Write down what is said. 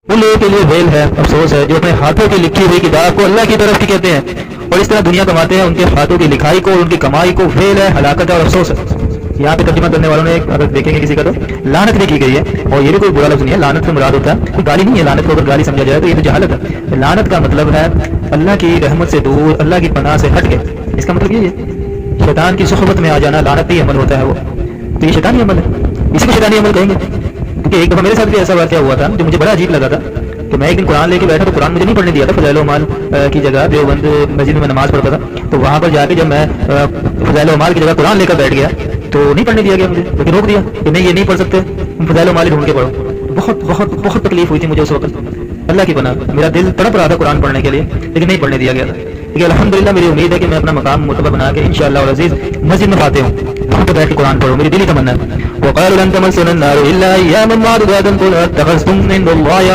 ان لوگوں کے لیے ویل ہے، افسوس ہے، جو اپنے ہاتھوں کی لکھی ہوئی کتاب کو اللہ کی طرف کی کہتے ہیں اور اس طرح دنیا کماتے ہیں، ان کے ہاتھوں کی لکھائی کو اور ان کی کمائی کو ویل ہے، ہلاکت ہے اور افسوس ہے۔ یہاں پہ ترجمہ کرنے والوں نے اگر دیکھیں گے کسی کا تو لعنت بھی کی گئی ہے، اور یہ بھی کوئی برا لفظ نہیں ہے، لعنت سے مراد ہوتا ہے کوئی گالی نہیں ہے، لعنت کو اگر گالی سمجھا جائے تو یہ تو جہالت ہے۔ لعنت کا مطلب ہے اللہ کی رحمت سے دور، اللہ کی پناہ سے ہٹ کے، اس کا مطلب یہ ہے شیطان کی صحبت میں آ جانا لعنتی عمل ہوتا ہے وہ، تو یہ شیطانی عمل ہے، اسی کو شیطانی عمل کہیں گے۔ کیونکہ ایک دفعہ میرے ساتھ بھی ایسا واقعہ ہوا تھا جو مجھے بڑا عجیب لگا تھا کہ میں ایک دن قرآن لے کے بیٹھا تو قرآن مجھے نہیں پڑھنے دیا تھا، فضائل و اعمال کی جگہ دیوبند مسجد میں نماز پڑھتا تھا، تو وہاں پر جا کے جب میں فضائل و اعمال کی جگہ قرآن لے کر بیٹھ گیا تو نہیں پڑھنے دیا گیا مجھے، لیکن روک دیا کہ نہیں یہ نہیں پڑھ سکتے، تم فضائل و اعمال ڈھونڈ کے پڑھو۔ بہت بہت بہت تکلیف ہوئی تھی مجھے اس وقت، اللہ کی پناہ، میرا دل تڑپ رہا تھا قرآن پڑھنے کے لیے لیکن نہیں پڑھنے دیا گیا تھا۔ لیکن الحمدللہ میری امید ہے کہ میں اپنا مقام مرتبہ بنا کے انشاءاللہ العزیز مسجد میں فاتح ہوں، وہاں پہ بیٹھ کے قرآن پڑھوں، میری دلی تمنا ہے۔ وقالوا لن تمسنا النار الا اياما معدودات قل اتخذتم عند الله